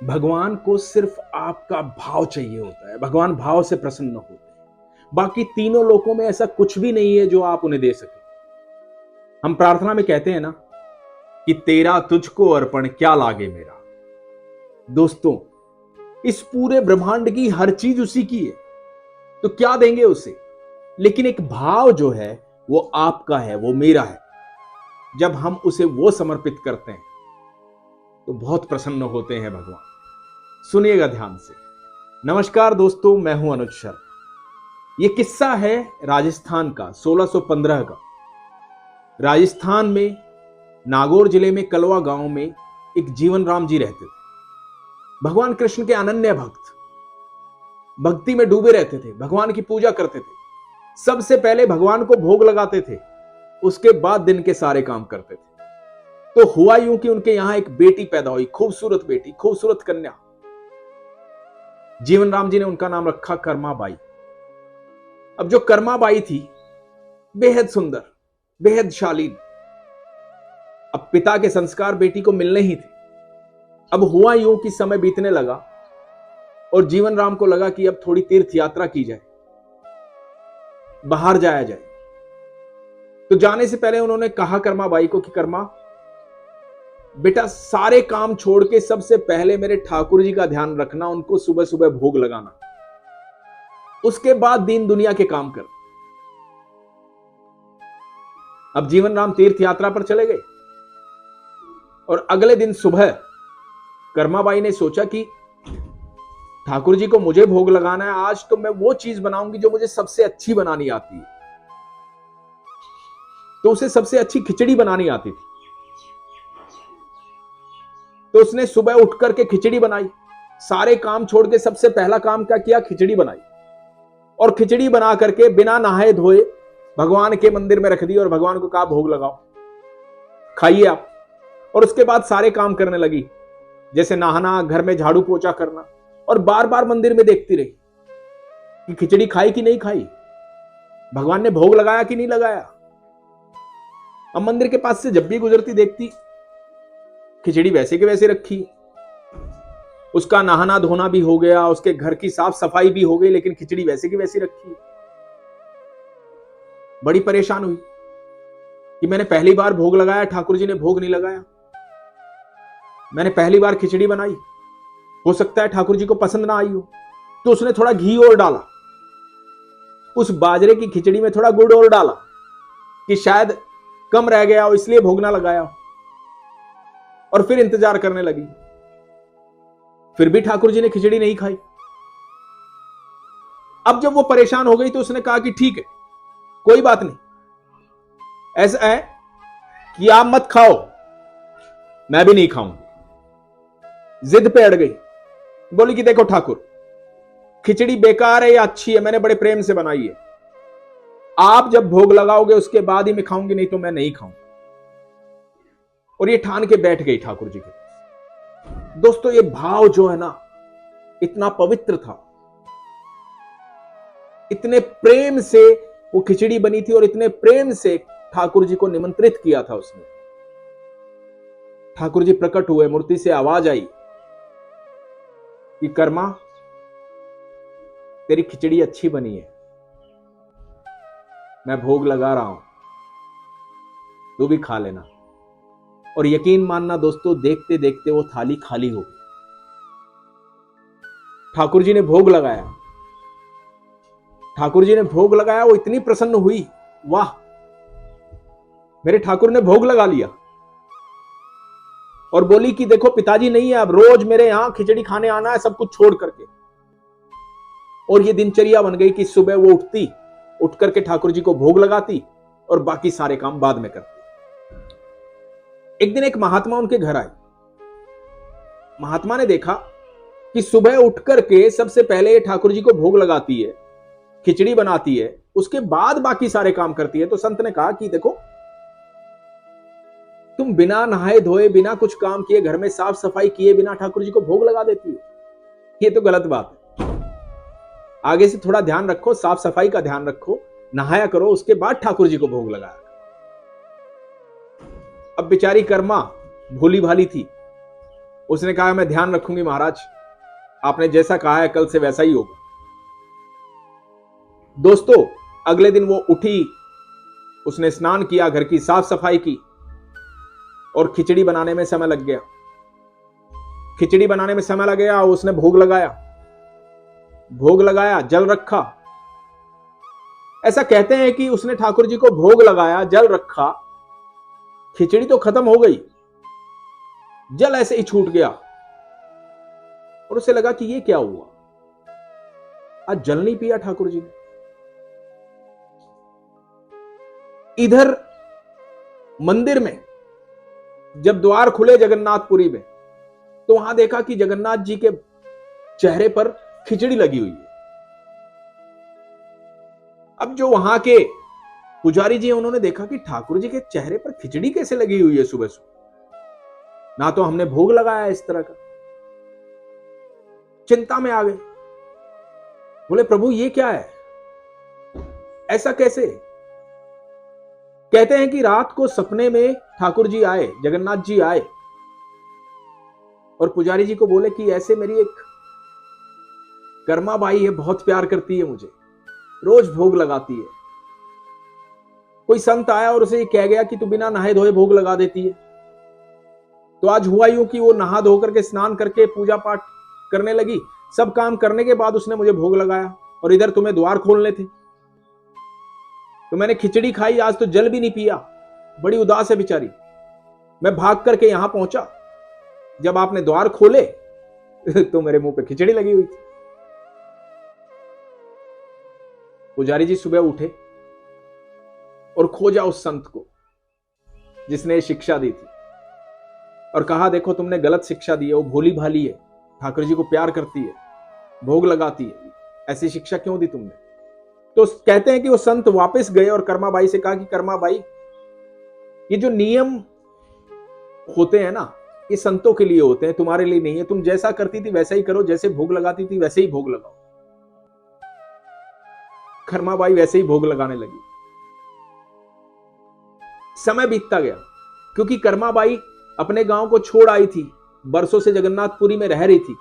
भगवान को सिर्फ आपका भाव चाहिए होता है। भगवान भाव से प्रसन्न होते हैं। बाकी तीनों लोकों में ऐसा कुछ भी नहीं है जो आप उन्हें दे सके। हम प्रार्थना में कहते हैं ना कि तेरा तुझको अर्पण क्या लागे मेरा। दोस्तों, इस पूरे ब्रह्मांड की हर चीज उसी की है, तो क्या देंगे उसे। लेकिन एक भाव जो है वो आपका है, वो मेरा है। जब हम उसे वो समर्पित करते हैं तो बहुत प्रसन्न होते हैं भगवान। सुनिएगा ध्यान से। नमस्कार दोस्तों, मैं हूं अनुज शर्मा। यह किस्सा है राजस्थान का, 1615 का। राजस्थान में नागौर जिले में कलवा गांव में एक जीवन राम जी रहते थे। भगवान कृष्ण के अनन्य भक्त, भक्ति में डूबे रहते थे, भगवान की पूजा करते थे। सबसे पहले भगवान को भोग लगाते थे, उसके बाद दिन के सारे काम करते थे। तो हुआ यूं कि उनके यहां एक बेटी पैदा हुई, खूबसूरत बेटी, खूबसूरत कन्या। जीवन राम जी ने उनका नाम रखा कर्माबाई। अब जो कर्माबाई थी बेहद सुंदर, बेहद शालीन। अब पिता के संस्कार बेटी को मिलने ही थे। अब हुआ यूं कि समय बीतने लगा और जीवन राम को लगा कि अब थोड़ी तीर्थ यात्रा की जाए, बाहर जाया जाए। तो जाने से पहले उन्होंने कहा कर्माबाई को कि कर्मा बेटा, सारे काम छोड़ के सबसे पहले मेरे ठाकुर जी का ध्यान रखना, उनको सुबह सुबह भोग लगाना, उसके बाद दीन दुनिया के काम कर। अब जीवन राम तीर्थ यात्रा पर चले गए और अगले दिन सुबह कर्माबाई ने सोचा कि ठाकुर जी को मुझे भोग लगाना है, आज तो मैं वो चीज बनाऊंगी जो मुझे सबसे अच्छी बनानी आती है। तो उसे सबसे अच्छी खिचड़ी बनानी आती थी। तो उसने सुबह उठ करके खिचड़ी बनाई। सारे काम छोड़ के सबसे पहला काम क्या किया? खिचड़ी बनाई। और खिचड़ी बना करके बिना नहाए धोए भगवान के मंदिर में रख दी और भगवान को कहा भोग लगाओ, खाइए आप। और उसके बाद सारे काम करने लगी, जैसे नहाना, घर में झाड़ू पोछा करना। और बार बार मंदिर में देखती रही कि खिचड़ी खाई कि नहीं खाई, भगवान ने भोग लगाया कि नहीं लगाया। अब मंदिर के पास से जब भी गुजरती देखती खिचड़ी वैसे के वैसे रखी। उसका नहाना धोना भी हो गया, उसके घर की साफ सफाई भी हो गई, लेकिन खिचड़ी वैसे की वैसी रखी। बड़ी परेशान हुई कि मैंने पहली बार भोग लगाया, ठाकुर जी ने भोग नहीं लगाया। मैंने पहली बार खिचड़ी बनाई, हो सकता है ठाकुर जी को पसंद ना आई हो। तो उसने थोड़ा घी और डाला, उस बाजरे की खिचड़ी में थोड़ा गुड़ और डाला कि शायद कम रह गया हो, इसलिए भोग ना लगाया हो। और फिर इंतजार करने लगी, फिर भी ठाकुर जी ने खिचड़ी नहीं खाई। अब जब वो परेशान हो गई तो उसने कहा कि ठीक है, कोई बात नहीं, ऐसा है कि आप मत खाओ, मैं भी नहीं खाऊंगी। जिद पे अड़ गई, बोली कि देखो ठाकुर, खिचड़ी बेकार है या अच्छी है, मैंने बड़े प्रेम से बनाई है। आप जब भोग लगाओगे उसके बाद ही मैं खाऊंगी, नहीं तो मैं नहीं खाऊंगी। और ये ठान के बैठ गई ठाकुर जी के पास। दोस्तों, ये भाव जो है ना, इतना पवित्र था, इतने प्रेम से वो खिचड़ी बनी थी और इतने प्रेम से ठाकुर जी को निमंत्रित किया था उसने। ठाकुर जी प्रकट हुए, मूर्ति से आवाज आई कि कर्मा, तेरी खिचड़ी अच्छी बनी है, मैं भोग लगा रहा हूं, तू भी खा लेना। और यकीन मानना दोस्तों, देखते देखते वो थाली खाली हो गई। ठाकुर जी ने भोग लगाया, ठाकुर जी ने भोग लगाया, वो इतनी प्रसन्न हुई, वाह, मेरे ठाकुर ने भोग लगा लिया। और बोली कि देखो पिताजी नहीं है, अब रोज मेरे यहां खिचड़ी खाने आना है, सब कुछ छोड़ करके। और ये दिनचर्या बन गई कि सुबह वो उठती, उठ करके ठाकुर जी को भोग लगाती और बाकी सारे काम बाद में करती। एक दिन एक महात्मा उनके घर आए। महात्मा ने देखा कि सुबह उठ करके सबसे पहले ठाकुर जी को भोग लगाती है, खिचड़ी बनाती है, उसके बाद बाकी सारे काम करती है। तो संत ने कहा कि देखो, तुम बिना नहाए धोए, बिना कुछ काम किए, घर में साफ सफाई किए बिना ठाकुर जी को भोग लगा देती है, ये तो गलत बात है। आगे से थोड़ा ध्यान रखो, साफ सफाई का ध्यान रखो, नहाया करो, उसके बाद ठाकुर जी को भोग लगाया। अब बेचारी कर्मा भोली भाली थी, उसने कहा मैं ध्यान रखूंगी महाराज, आपने जैसा कहा है कल से वैसा ही होगा। दोस्तों अगले दिन वो उठी, उसने स्नान किया, घर की साफ सफाई की और खिचड़ी बनाने में समय लग गया। खिचड़ी बनाने में समय लग गया, उसने भोग लगाया, जल रखा। ऐसा कहते हैं कि उसने ठाकुर जी को भोग लगाया, जल रखा, खिचड़ी तो खत्म हो गई, जल ऐसे ही छूट गया और उसे लगा कि ये क्या हुआ, आज जल नहीं पिया ठाकुर जी ने। इधर मंदिर में जब द्वार खुले जगन्नाथपुरी में, तो वहां देखा कि जगन्नाथ जी के चेहरे पर खिचड़ी लगी हुई है। अब जो वहां के पुजारी जी हैं, उन्होंने देखा कि ठाकुर जी के चेहरे पर खिचड़ी कैसे लगी हुई है सुबह सुबह, ना तो हमने भोग लगाया इस तरह का। चिंता में आ गए, बोले प्रभु ये क्या है, ऐसा कैसे? कहते हैं कि रात को सपने में ठाकुर जी आए, जगन्नाथ जी आए और पुजारी जी को बोले कि ऐसे मेरी एक कर्मा बाई है, बहुत प्यार करती है मुझे, रोज भोग लगाती है। कोई संत आया और उसे कह गया कि तू बिना नहाए धोए भोग लगा देती है। तो आज हुआ यूं कि वो नहा धो करके स्नान करके पूजा पाठ करने लगी, सब काम करने के बाद उसने मुझे भोग लगाया और इधर तुम्हें द्वार खोलने थे, तो मैंने खिचड़ी खाई, आज तो जल भी नहीं पिया, बड़ी उदास है बेचारी। मैं भाग करके यहां पहुंचा, जब आपने द्वार खोले तो मेरे मुंह पे खिचड़ी लगी हुई थी। पुजारी जी सुबह उठे और खोजा उस संत को जिसने शिक्षा दी थी और कहा देखो तुमने गलत शिक्षा दी है, वो भोली भाली है, ठाकुर जी को प्यार करती है, भोग लगाती है, ऐसी शिक्षा क्यों दी तुमने? तो कहते हैं कि वो संत वापस गए और कर्मा बाई से कहा कि कर्मा बाई, ये जो नियम होते हैं ना, ये संतों के लिए होते हैं, तुम्हारे लिए नहीं है। तुम जैसा करती थी वैसा ही करो, जैसे भोग लगाती थी वैसे ही भोग लगाओ। कर्मा बाई वैसे ही भोग लगाने लगी। समय बीतता गया, क्योंकि कर्मा बाई अपने गांव को छोड़ आई थी, बरसों से जगन्नाथपुरी में रह रही थी,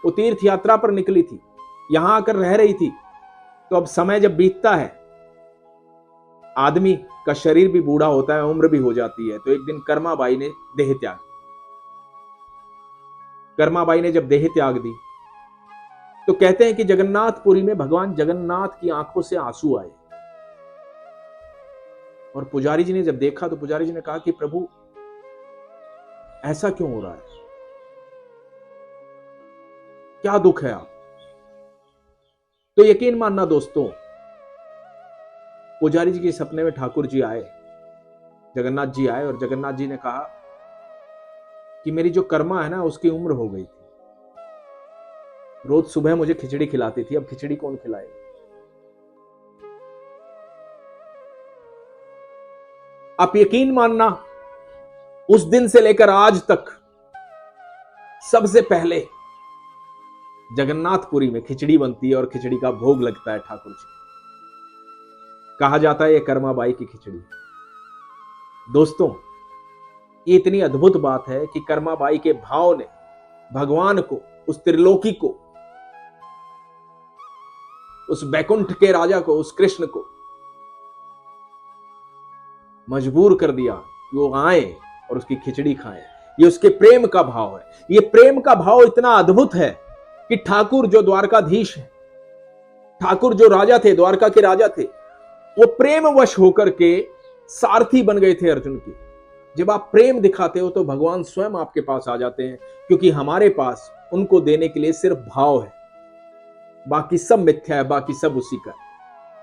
वो तीर्थ यात्रा पर निकली थी, यहां आकर रह रही थी। तो अब समय जब बीतता है, आदमी का शरीर भी बूढ़ा होता है, उम्र भी हो जाती है। तो एक दिन कर्मा बाई ने देह त्याग, कर्मा बाई ने जब देह त्याग दी, तो कहते हैं कि जगन्नाथपुरी में भगवान जगन्नाथ की आंखों से आंसू आए और पुजारी जी ने जब देखा तो पुजारी जी ने कहा कि प्रभु ऐसा क्यों हो रहा है, क्या दुख है आप? तो यकीन मानना दोस्तों, पुजारी जी के सपने में ठाकुर जी आए, जगन्नाथ जी आए और जगन्नाथ जी ने कहा कि मेरी जो कर्मा है ना, उसकी उम्र हो गई थी, रोज सुबह मुझे खिचड़ी खिलाती थी, अब खिचड़ी कौन खिलाएगा? आप यकीन मानना, उस दिन से लेकर आज तक सबसे पहले जगन्नाथपुरी में खिचड़ी बनती है और खिचड़ी का भोग लगता है ठाकुर जी। कहा जाता है ये कर्मा बाई की खिचड़ी। दोस्तों ये इतनी अद्भुत बात है कि कर्मा बाई के भाव ने भगवान को, उस त्रिलोकी को, उस बैकुंठ के राजा को, उस कृष्ण को मजबूर कर दिया कि वो आए और उसकी खिचड़ी खाएं। ये उसके प्रेम का भाव है। ये प्रेम का भाव इतना अद्भुत है कि ठाकुर जो द्वारकाधीश है, ठाकुर जो राजा थे, द्वारका के राजा थे, वो प्रेमवश होकर के सारथी बन गए थे अर्जुन के। जब आप प्रेम दिखाते हो तो भगवान स्वयं आपके पास आ जाते हैं, क्योंकि हमारे पास उनको देने के लिए सिर्फ भाव है, बाकी सब मिथ्या है, बाकी सब उसी का है।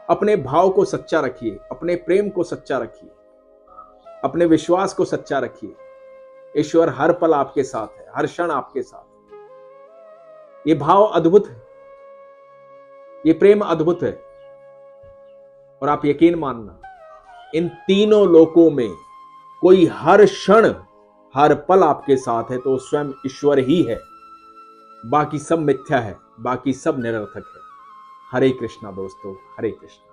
अपने भाव को सच्चा रखिए, अपने प्रेम को सच्चा रखिए, अपने विश्वास को सच्चा रखिए। ईश्वर हर पल आपके साथ है, हर क्षण आपके साथ है। ये भाव अद्भुत है, ये प्रेम अद्भुत है। और आप यकीन मानना, इन तीनों लोकों में कोई हर क्षण, हर पल आपके साथ है तो स्वयं ईश्वर ही है, बाकी सब मिथ्या है, बाकी सब निरर्थक है। हरे कृष्णा दोस्तों, हरे कृष्णा।